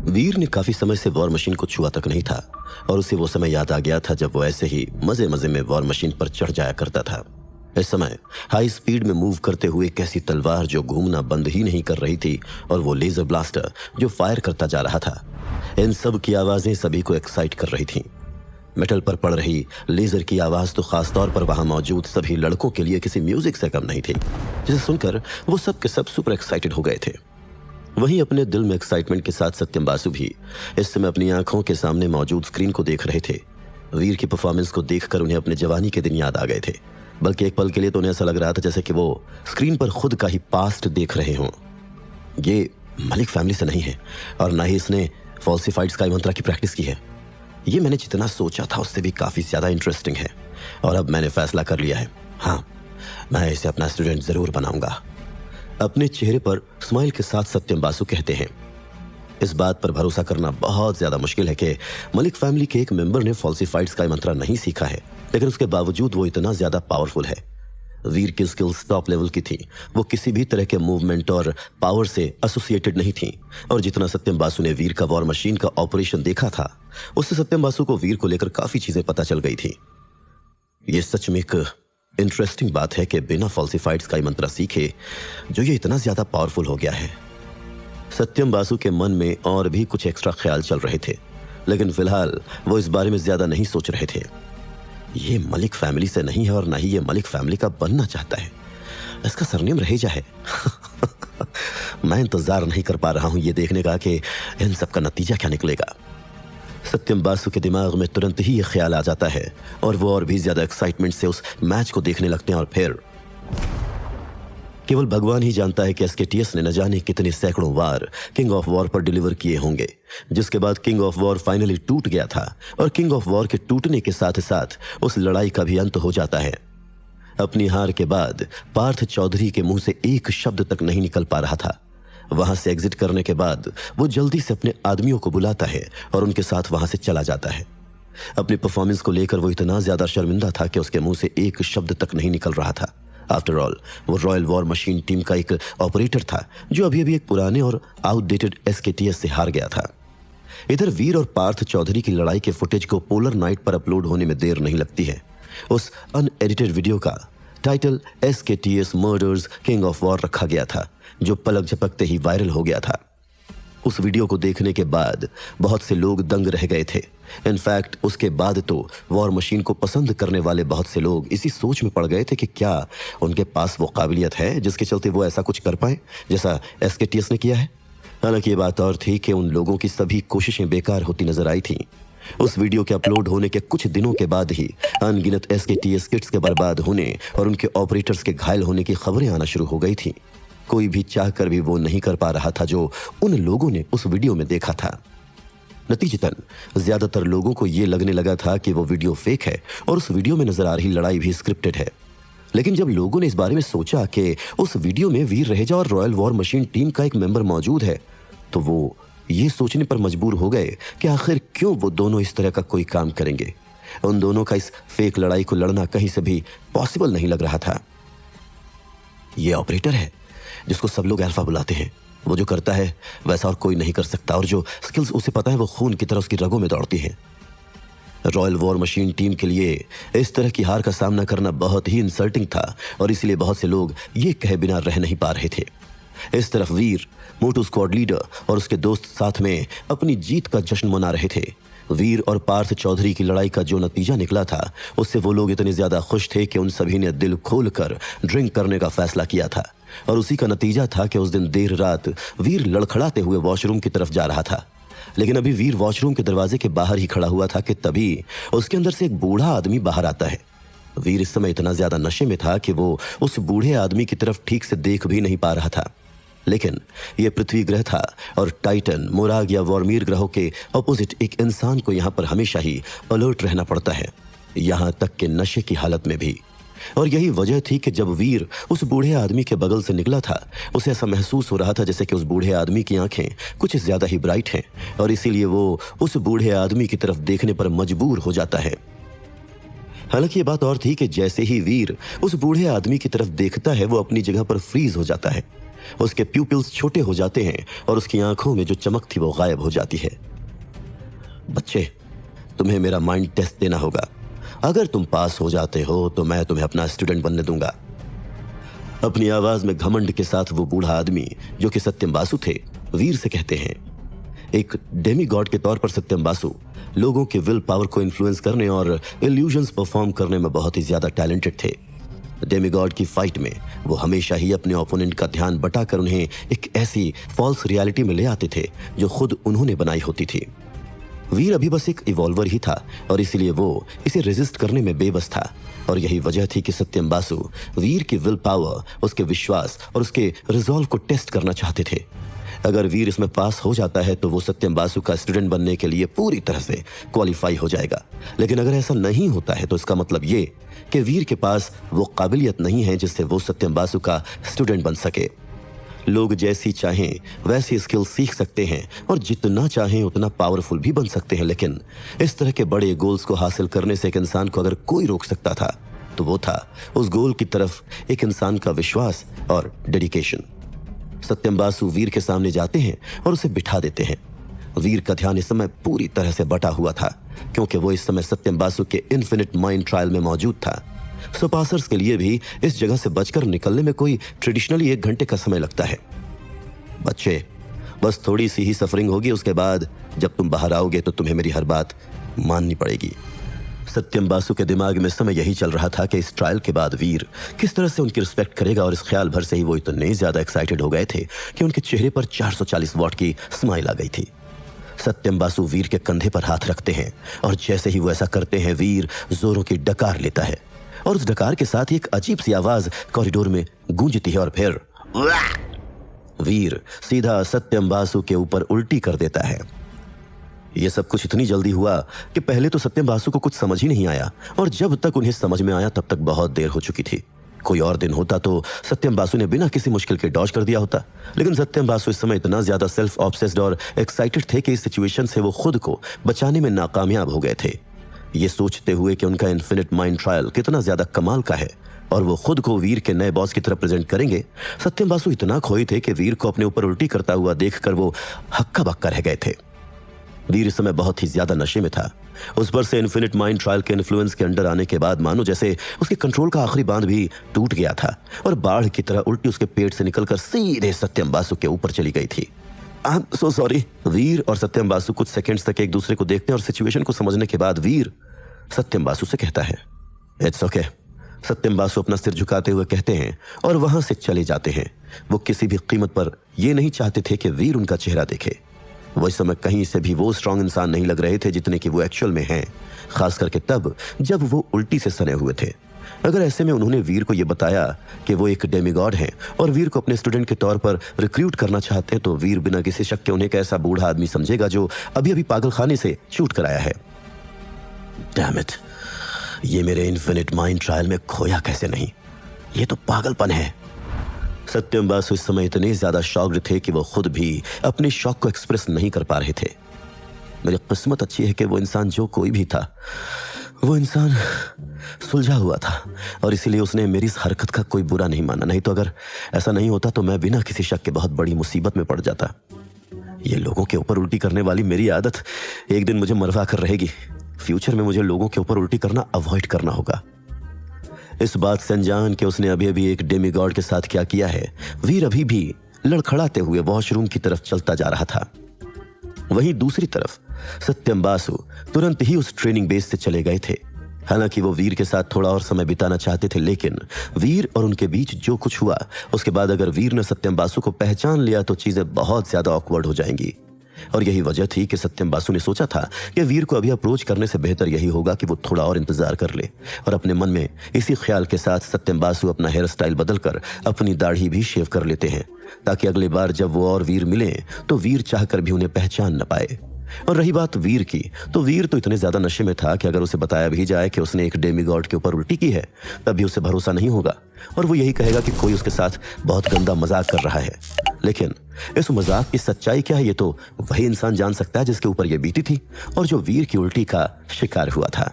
वीर ने काफी समय से वॉर मशीन को छुआ तक नहीं था और उसे वो समय याद आ गया था जब वो ऐसे ही मजे मजे में वॉर मशीन पर चढ़ जाया करता था। इस समय हाई स्पीड में मूव करते हुए एक ऐसी तलवार जो घूमना बंद ही नहीं कर रही थी और वो लेजर ब्लास्टर जो फायर करता जा रहा था, इन सब की आवाजें सभी को एक्साइट कर रही थीं। मेटल पर पड़ रही लेजर की आवाज तो खासतौर पर वहां मौजूद सभी लड़कों के लिए किसी म्यूजिक से कम नहीं थी, जिसे सुनकर वो सब के सब सुपर एक्साइटेड हो गए थे। वहीं अपने दिल में एक्साइटमेंट के साथ सत्यम बासु भी इस समय अपनी आंखों के सामने मौजूद स्क्रीन को देख रहे थे। वीर की परफॉर्मेंस को देखकर उन्हें अपने जवानी के दिन याद आ गए थे, बल्कि एक पल के लिए तो उन्हें ऐसा लग रहा था जैसे कि वो स्क्रीन पर खुद का ही पास्ट देख रहे हों। ये मलिक फैमिली से नहीं है और ना ही इसने फॉल्सिफाइड स्काई मंत्रा की प्रैक्टिस की है। ये मैंने जितना सोचा था उससे भी काफी ज्यादा इंटरेस्टिंग है और अब मैंने फैसला कर लिया है। हाँ, मैं इसे अपना स्टूडेंट जरूर बनाऊंगा। अपने चेहरे पर स्माइल के साथ सत्यम बासु कहते हैं। इस बात पर भरोसा करना बहुत ज्यादा मुश्किल है कि मलिक फैमिली के एक मेंबर ने फॉल्सिफाइड स्काई मंत्रा नहीं सीखा है, लेकिन उसके बावजूद वो इतना ज्यादा पावरफुल है। वीर की स्किल्स टॉप लेवल की थी, वो किसी भी तरह के मूवमेंट और पावर से एसोसिएटेड नहीं थी। और जितना सत्यम बासु ने वीर का वॉर मशीन का ऑपरेशन देखा था, उससे सत्यम बासु को वीर को लेकर काफी चीजें पता चल गई थी। ये सच में एक इंटरेस्टिंग बात है कि बिना फॉल्सिफाइड स्काई मंत्रा सीखे जो ये इतना ज्यादा पावरफुल हो गया है। सत्यम बासु के मन में और भी कुछ एक्स्ट्रा ख्याल चल रहे थे, लेकिन फिलहाल वो इस बारे में ज्यादा नहीं सोच रहे थे। ये मलिक फैमिली से नहीं है और ना ही ये मलिक फैमिली का बनना चाहता है। इसका सरनेम रहेजा है। मैं इंतजार नहीं कर पा रहा हूं ये देखने का कि इन सब का नतीजा क्या निकलेगा। सत्यम बासु के दिमाग में तुरंत ही ये ख्याल आ जाता है और वो और भी ज्यादा एक्साइटमेंट से उस मैच को देखने लगते हैं। और फिर केवल भगवान ही जानता है कि एसकेटीएस ने न जाने कितने सैकड़ों वार किंग ऑफ वॉर पर डिलीवर किए होंगे, जिसके बाद किंग ऑफ वॉर फाइनली टूट गया था और किंग ऑफ वॉर के टूटने के साथ साथ उस लड़ाई का भी अंत हो जाता है। अपनी हार के बाद पार्थ चौधरी के मुंह से एक शब्द तक नहीं निकल पा रहा था। वहां से एग्जिट करने के बाद वो जल्दी से अपने आदमियों को बुलाता है और उनके साथ वहां से चला जाता है। अपनी परफॉर्मेंस को लेकर वो इतना ज्यादा शर्मिंदा था कि उसके मुंह से एक शब्द तक नहीं निकल रहा था। आफ्टर ऑल वो रॉयल वॉर मशीन टीम का एक ऑपरेटर था जो अभी अभी एक पुराने और आउटडेटेड एसकेटीएस से हार गया था। इधर वीर और पार्थ चौधरी की लड़ाई के फुटेज को पोलर नाइट पर अपलोड होने में देर नहीं लगती है। उस अनएडिटेड वीडियो का title SKTS murders king of war रखा गया था, जो पलक झपकते ही वायरल हो गया था। उस वीडियो को देखने के बाद बहुत से लोग दंग रह गए थे। इनफैक्ट उसके बाद तो वॉर मशीन को पसंद करने वाले बहुत से लोग इसी सोच में पड़ गए थे कि क्या उनके पास वो काबिलियत है जिसके चलते वो ऐसा कुछ कर पाए जैसा एसकेटीएस ने किया है। हालांकि ये बात और थी कि उन लोगों की सभी कोशिशें बेकार होती नजर आई थी। उस वीडियो के अपलोड होने के कुछ दिनों के बाद ही अनगिनत एसकेटीएस किट्स के बर्बाद होने और उनके ऑपरेटर्स के घायल होने की खबरें आना शुरू हो गई थी। कोई भी चाहकर भी वो नहीं कर पा रहा था जो उन लोगों ने उस वीडियो में देखा था। नतीजतन ज्यादातर लोगों को ये लगने लगा था कि वो वीडियो फेक है और उस वीडियो में नजर आ रही लड़ाई भी स्क्रिप्टेड है। लेकिन जब लोगों ने इस बारे में सोचा कि उस वीडियो में वीर रहेजा और रॉयल वॉर मशीन टीम का एक मेंबर मौजूद है, तो वो ये सोचने पर मजबूर हो गए कि आखिर क्यों वो दोनों इस तरह का कोई काम करेंगे। उन दोनों का इस फेक लड़ाई को लड़ना कहीं से भी पॉसिबल नहीं लग रहा था। ये ऑपरेटर है जिसको सब लोग अल्फा बुलाते हैं। वो जो करता है वैसा और कोई नहीं कर सकता और जो स्किल्स उसे पता है वो खून की तरह उसकी रगों में दौड़ती है। रॉयल वॉर मशीन टीम के लिए इस तरह की हार का सामना करना बहुत ही इंसल्टिंग था और इसलिए बहुत से लोग ये कहे बिना रह नहीं पा रहे थे। इस तरफ वीर, मोटू स्क्वाड लीडर और उसके दोस्त साथ में अपनी जीत का जश्न मना रहे थे। वीर और पार्थ चौधरी की लड़ाई का जो नतीजा निकला था उससे वो लोग इतने ज्यादा खुश थे कि उन सभी ने दिल खोलकर ड्रिंक करने का फैसला किया था। और उसी का नतीजा था कि उस दिन देर रात वीर लड़खड़ाते हुए वॉशरूम की तरफ जा रहा था। लेकिन अभी वीर वॉशरूम के दरवाजे के बाहर ही खड़ा हुआ था कि तभी उसके अंदर से एक बूढ़ा आदमी बाहर आता है। वीर इस समय इतना ज्यादा नशे में था कि वो उस बूढ़े आदमी की तरफ ठीक से देख भी नहीं पा रहा था। लेकिन यह पृथ्वी ग्रह था और टाइटन, मोराग या वॉर्मीर ग्रहों के ऑपोजिट एक इंसान को यहाँ पर हमेशा ही अलर्ट रहना पड़ता है, यहाँ तक कि नशे की हालत में भी। और यही वजह थी कि जब वीर उस बूढ़े आदमी के बगल से निकला था उसे ऐसा महसूस हो रहा था जैसे कि उस बूढ़े आदमी की आंखें कुछ ज्यादा ही ब्राइट हैं और इसीलिए वो उस बूढ़े आदमी की तरफ देखने पर मजबूर हो जाता है। हालांकि ये बात और थी कि जैसे ही वीर उस बूढ़े आदमी की तरफ देखता है वो अपनी जगह पर फ्रीज हो जाता है उसके प्यूपिल्स छोटे हो जाते हैं और उसकी आंखों में जो चमक थी वो गायब हो जाती है। बच्चे, तुम्हें मेरा माइंड टेस्ट देना होगा। अगर तुम पास हो जाते हो तो मैं तुम्हें अपना स्टूडेंट बनने दूंगा। अपनी आवाज में घमंड के साथ वो बूढ़ा आदमी, जो कि सत्यम बासु थे, वीर से कहते हैं। एक डेमी गॉड के तौर पर सत्यम बासु लोगों के विल पावर को इन्फ्लुएंस करने और इल्यूजन्स परफॉर्म करने में बहुत ही ज्यादा टैलेंटेड थे। डेमी गॉड की फाइट में वो हमेशा ही अपने ओपोनेंट का ध्यान बटाकर उन्हें एक ऐसी फॉल्स रियलिटी में ले आते थे जो खुद उन्होंने बनाई होती थी। वीर अभी बस एक इवॉल्वर ही था और इसीलिए वो इसे रेजिस्ट करने में बेबस था। और यही वजह थी कि सत्यम बासु वीर की विल पावर, उसके विश्वास और उसके रिजॉल्व को टेस्ट करना चाहते थे। अगर वीर इसमें पास हो जाता है तो वो सत्यम बासु का स्टूडेंट बनने के लिए पूरी तरह से क्वालिफाई हो जाएगा। लेकिन अगर ऐसा नहीं होता है तो इसका मतलब ये कि वीर के पास वो काबिलियत नहीं है जिससे वो सत्यम बासु का स्टूडेंट बन सके। लोग जैसी चाहें वैसी स्किल सीख सकते हैं और जितना चाहें उतना पावरफुल भी बन सकते हैं, लेकिन इस तरह के बड़े गोल्स को हासिल करने से एक इंसान को अगर कोई रोक सकता था तो वो था उस गोल की तरफ एक इंसान का विश्वास और डेडिकेशन। सत्यम बासु वीर के सामने जाते हैं और उसे बिठा देते हैं। वीर का ध्यान इस समय पूरी तरह से बटा हुआ था क्योंकि वो इस समय सत्यम बासु के इन्फिनिट माइंड ट्रायल में मौजूद था। सो पासर्स के लिए भी इस जगह से बचकर निकलने में कोई ट्रेडिशनली 1 घंटे का समय लगता है। बच्चे, बस थोड़ी सी ही सफरिंग होगी, उसके बाद जब तुम बाहर आओगे तो तुम्हें मेरी हर बात माननी पड़ेगी। सत्यम बासु के दिमाग में समय यही चल रहा था कि इस ट्रायल के बाद वीर किस तरह से उनकी रिस्पेक्ट करेगा, और इस ख्याल भर से ही वो इतने ज्यादा एक्साइटेड हो गए थे कि उनके चेहरे पर 440 वॉट की स्माइल आ गई थी। सत्यम बासु वीर के कंधे पर हाथ रखते हैं और जैसे ही वो ऐसा करते हैं वीर जोरों की डकार लेता है और उस डकार के साथ ही एक अजीब सी आवाज कॉरिडोर में गूंजती है और फिर वीर सीधा सत्यम बासु के ऊपर उल्टी कर देता है। यह सब कुछ इतनी जल्दी हुआ कि पहले तो सत्यम बासु को कुछ समझ ही नहीं आया और जब तक उन्हें समझ में आया तब तक बहुत देर हो चुकी थी। कोई और दिन होता तो सत्यम बासु ने बिना किसी मुश्किल के डॉज कर दिया होता, लेकिन सत्यम बासु इस समय इतना ज्यादा सेल्फ ऑब्सेस्ड और एक्साइटेड थे कि इस सिचुएशन से वो खुद को बचाने में नाकामयाब हो गए थे। ये सोचते हुए कि उनका इन्फिनिट माइंड ट्रायल कितना ज्यादा कमाल का है और वो खुद को वीर के नए बॉस की तरफ प्रेजेंट करेंगे, सत्यम बासु इतना खोए थे कि वीर को अपने ऊपर उल्टी करता हुआ देखकर वो हक्का बक्का रह गए थे। वीर इस समय बहुत ही ज्यादा नशे में था। उस पर से इन्फिनिट माइंड ट्रायल के इन्फ्लुएंस के अंडर आने के बाद मानो जैसे उसके कंट्रोल का आखिरी बांध भी टूट गया था और बाढ़ की तरह उल्टी उसके पेट से निकलकर सीधे सत्यम बासु के ऊपर चली गई थी। I am so sorry. वीर और सत्यम बासु कुछ सेकंड्स तक एक दूसरे को देखते हैं और सिचुएशन को समझने के बाद वीर सत्यम बासु से कहता है, इट्स ओके। सत्यम बासु अपना सिर झुकाते हुए कहते हैं और वहां से चले जाते हैं। वो किसी भी कीमत पर यह नहीं चाहते थे कि वीर उनका चेहरा देखे। वो इस समय कहीं से भी वो स्ट्रांग इंसान नहीं लग रहे थे जितने कि वो एक्चुअल में हैं, खास करके तब जब वो उल्टी से सने हुए थे। अगर ऐसे में उन्होंने वीर को यह बताया कि वो एक डेमीगॉड हैं और वीर को अपने स्टूडेंट के तौर पर रिक्रूट करना चाहते हैं तो वीर बिना किसी शक के उन्हें एक ऐसा बूढ़ा आदमी समझेगा जो अभी अभी पागलखाने से छूट कर आया है। डैम इट, ये मेरे इन्फिनिट माइंड ट्रायल में खोया कैसे नहीं? ये तो पागलपन है। सत्यम बासु इस समय इतने ज्यादा शॉक्ड थे कि वो खुद भी अपने शॉक को एक्सप्रेस नहीं कर पा रहे थे। मेरी किस्मत अच्छी है कि वो इंसान जो कोई भी था, वो इंसान सुलझा हुआ था और इसीलिए उसने मेरी इस हरकत का कोई बुरा नहीं माना। नहीं तो अगर ऐसा नहीं होता तो मैं बिना किसी शक के बहुत बड़ी मुसीबत में पड़ जाता। ये लोगों के ऊपर उल्टी करने वाली मेरी आदत एक दिन मुझे मरवा कर रहेगी। फ्यूचर में मुझे लोगों के ऊपर उल्टी करना अवॉइड करना होगा। इस बात से अनजान कि उसने अभी अभी एक डेमीगॉड के साथ क्या किया है, वीर अभी भी लड़खड़ाते हुए वॉशरूम की तरफ चलता जा रहा था। वहीं दूसरी तरफ सत्यम बासु तुरंत ही उस ट्रेनिंग बेस से चले गए थे। हालांकि वो वीर के साथ थोड़ा और समय बिताना चाहते थे, लेकिन वीर और उनके बीच जो कुछ हुआ उसके बाद अगर वीर ने सत्यम बासु को पहचान लिया तो चीजें बहुत ज्यादा ऑकवर्ड हो जाएंगी। और यही वजह थी कि सत्यम बासु ने सोचा था कि वीर को अभी अप्रोच करने से बेहतर यही होगा कि वो थोड़ा और इंतजार कर ले। और अपने मन में इसी ख्याल के साथ सत्यम बासु अपना हेयर स्टाइल बदलकर अपनी दाढ़ी भी शेव कर लेते हैं ताकि अगली बार जब वो और वीर मिले तो वीर चाहकर भी उन्हें पहचान न पाए। और रही बात वीर की, तो वीर तो इतने ज्यादा नशे में था कि अगर उसे बताया भी जाए कि उसने एक डेमीगॉड के ऊपर उल्टी की है तब भी उसे भरोसा नहीं होगा और वो यही कहेगा कि कोई उसके साथ बहुत गंदा मजाक कर रहा है। लेकिन इस मजाक की सच्चाई क्या है ये तो वही इंसान जान सकता है जिसके ऊपर ये बीती थी और जो वीर की उल्टी का शिकार हुआ था।